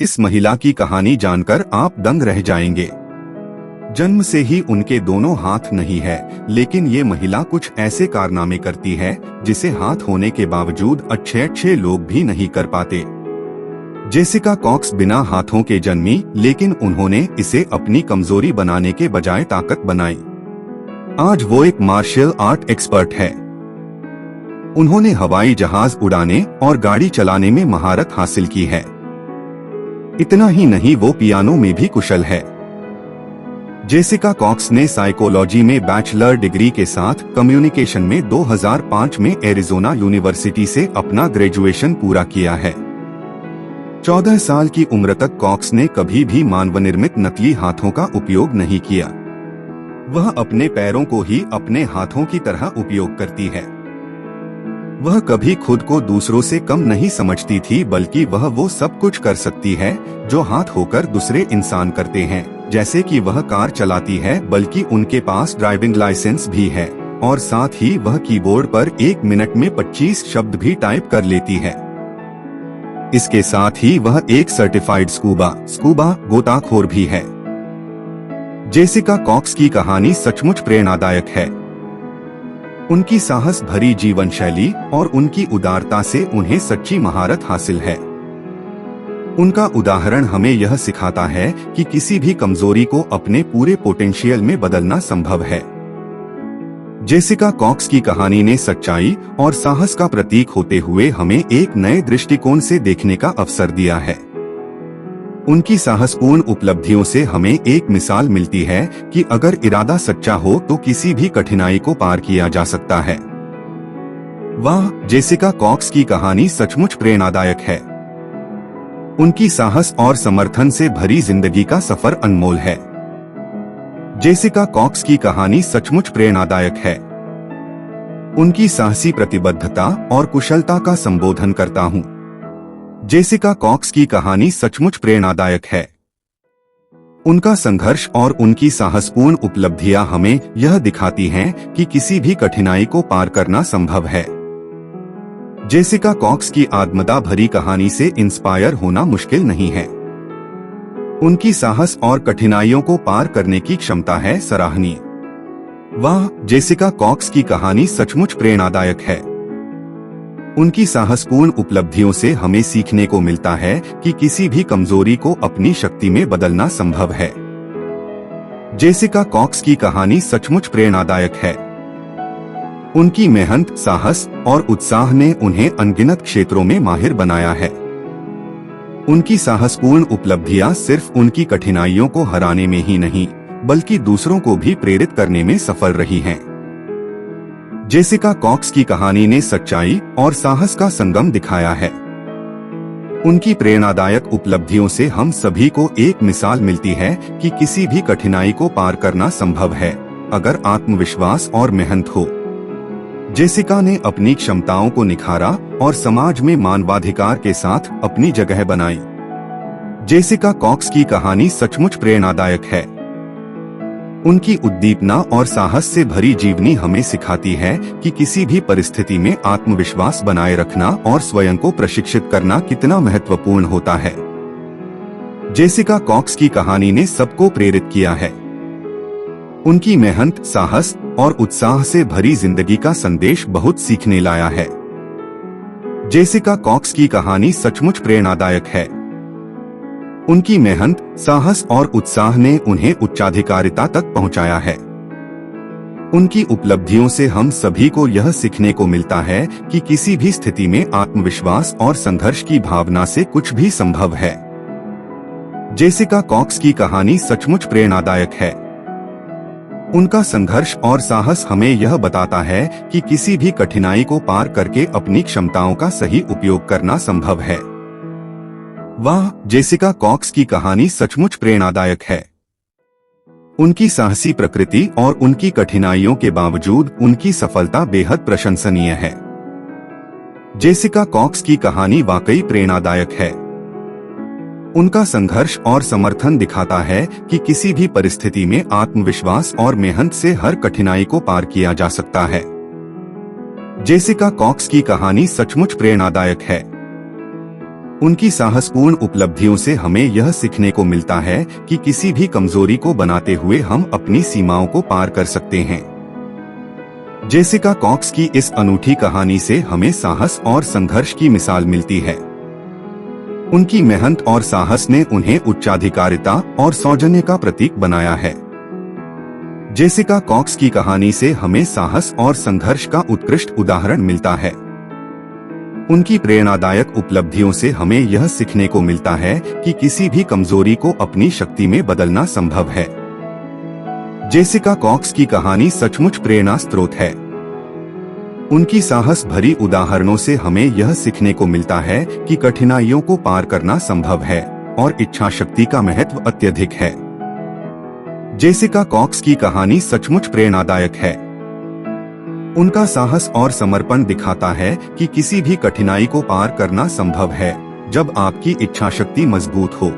इस महिला की कहानी जानकर आप दंग रह जाएंगे। जन्म से ही उनके दोनों हाथ नहीं है, लेकिन ये महिला कुछ ऐसे कारनामे करती है जिसे हाथ होने के बावजूद अच्छे लोग भी नहीं कर पाते। जेसिका कॉक्स बिना हाथों के जन्मी, लेकिन उन्होंने इसे अपनी कमजोरी बनाने के बजाय ताकत बनाई। आज वो एक मार्शल आर्ट एक्सपर्ट है। उन्होंने हवाई जहाज उड़ाने और गाड़ी चलाने में महारत हासिल की है। इतना ही नहीं, वो पियानो में भी कुशल है। जेसिका कॉक्स ने साइकोलॉजी में बैचलर डिग्री के साथ कम्युनिकेशन में 2005 में एरिज़ोना यूनिवर्सिटी से अपना ग्रेजुएशन पूरा किया है। 14 साल की उम्र तक कॉक्स ने कभी भी मानव निर्मित नकली हाथों का उपयोग नहीं किया। वह अपने पैरों को ही अपने हाथों की तरह उपयोग करती है। वह कभी खुद को दूसरों से कम नहीं समझती थी, बल्कि वह वो सब कुछ कर सकती है जो हाथ होकर दूसरे इंसान करते हैं। जैसे कि वह कार चलाती है, बल्कि उनके पास ड्राइविंग लाइसेंस भी है, और साथ ही वह कीबोर्ड पर 1 मिनट में 25 शब्द भी टाइप कर लेती है। इसके साथ ही वह एक सर्टिफाइड स्कूबा गोताखोर भी है। जेसिका कॉक्स की कहानी सचमुच प्रेरणादायक है। उनकी साहस भरी जीवन शैली और उनकी उदारता से उन्हें सच्ची महारत हासिल है। उनका उदाहरण हमें यह सिखाता है कि किसी भी कमजोरी को अपने पूरे पोटेंशियल में बदलना संभव है। जेसिका कॉक्स की कहानी ने सच्चाई और साहस का प्रतीक होते हुए हमें एक नए दृष्टिकोण से देखने का अवसर दिया है। उनकी साहसपूर्ण उपलब्धियों से हमें एक मिसाल मिलती है कि अगर इरादा सच्चा हो तो किसी भी कठिनाई को पार किया जा सकता है। वाह, जेसिका कॉक्स की कहानी सचमुच प्रेरणादायक है। उनकी साहस और समर्थन से भरी जिंदगी का सफर अनमोल है। जेसिका कॉक्स की कहानी सचमुच प्रेरणादायक है। उनकी साहसी प्रतिबद्धता और कुशलता का संबोधन करता हूँ। जेसिका कॉक्स की कहानी सचमुच प्रेरणादायक है। उनका संघर्ष और उनकी साहसपूर्ण उपलब्धियां हमें यह दिखाती हैं कि किसी भी कठिनाई को पार करना संभव है। जेसिका कॉक्स की आत्मदा भरी कहानी से इंस्पायर होना मुश्किल नहीं है। उनकी साहस और कठिनाइयों को पार करने की क्षमता है सराहनीय। वाह, जेसिका कॉक्स की कहानी सचमुच प्रेरणादायक है। उनकी साहसपूर्ण उपलब्धियों से हमें सीखने को मिलता है कि किसी भी कमजोरी को अपनी शक्ति में बदलना संभव है। जेसिका कॉक्स की कहानी सचमुच प्रेरणादायक है। उनकी मेहनत, साहस और उत्साह ने उन्हें अनगिनत क्षेत्रों में माहिर बनाया है। उनकी साहसपूर्ण उपलब्धियां सिर्फ उनकी कठिनाइयों को हराने में ही नहीं, बल्कि दूसरों को भी प्रेरित करने में सफल रही हैं। जेसिका कॉक्स की कहानी ने सच्चाई और साहस का संगम दिखाया है। उनकी प्रेरणादायक उपलब्धियों से हम सभी को एक मिसाल मिलती है कि किसी भी कठिनाई को पार करना संभव है, अगर आत्मविश्वास और मेहनत हो। जेसिका ने अपनी क्षमताओं को निखारा और समाज में मानवाधिकार के साथ अपनी जगह बनाई। जेसिका कॉक्स की कहानी सचमुच प्रेरणादायक है। उनकी उद्दीपना और साहस से भरी जीवनी हमें सिखाती है कि किसी भी परिस्थिति में आत्मविश्वास बनाए रखना और स्वयं को प्रशिक्षित करना कितना महत्वपूर्ण होता है। जेसिका कॉक्स की कहानी ने सबको प्रेरित किया है। उनकी मेहनत, साहस और उत्साह से भरी जिंदगी का संदेश बहुत सीखने लाया है। जेसिका कॉक्स की कहानी सचमुच प्रेरणादायक है। उनकी मेहनत, साहस और उत्साह ने उन्हें उच्चाधिकारिता तक पहुंचाया है। उनकी उपलब्धियों से हम सभी को यह सीखने को मिलता है कि किसी भी स्थिति में आत्मविश्वास और संघर्ष की भावना से कुछ भी संभव है। जेसिका कॉक्स की कहानी सचमुच प्रेरणादायक है। उनका संघर्ष और साहस हमें यह बताता है कि किसी भी कठिनाई को पार करके अपनी क्षमताओं का सही उपयोग करना संभव है। वाह, जेसिका कॉक्स की कहानी सचमुच प्रेरणादायक है। उनकी साहसी प्रकृति और उनकी कठिनाइयों के बावजूद उनकी सफलता बेहद प्रशंसनीय है। जेसिका कॉक्स की कहानी वाकई प्रेरणादायक है। उनका संघर्ष और समर्थन दिखाता है कि किसी भी परिस्थिति में आत्मविश्वास और मेहनत से हर कठिनाई को पार किया जा सकता है। जेसिका कॉक्स की कहानी सचमुच प्रेरणादायक है। उनकी साहसपूर्ण उपलब्धियों से हमें यह सीखने को मिलता है कि किसी भी कमजोरी को बनाते हुए हम अपनी सीमाओं को पार कर सकते हैं। जेसिका कॉक्स की इस अनूठी कहानी से हमें साहस और संघर्ष की मिसाल मिलती है। उनकी मेहनत और साहस ने उन्हें उच्चाधिकारिता और सौजन्य का प्रतीक बनाया है। जेसिका कॉक्स की कहानी से हमें साहस और संघर्ष का उत्कृष्ट उदाहरण मिलता है। उनकी प्रेरणादायक उपलब्धियों से हमें यह सीखने को मिलता है कि किसी भी कमजोरी को अपनी शक्ति में बदलना संभव है। जेसिका कॉक्स की कहानी सचमुच प्रेरणा स्रोत है। उनकी साहस भरी उदाहरणों से हमें यह सीखने को मिलता है कि कठिनाइयों को पार करना संभव है और इच्छा शक्ति का महत्व अत्यधिक है। जेसिका कॉक्स की कहानी सचमुच प्रेरणादायक है। उनका साहस और समर्पण दिखाता है कि किसी भी कठिनाई को पार करना संभव है जब आपकी इच्छा शक्ति मजबूत हो।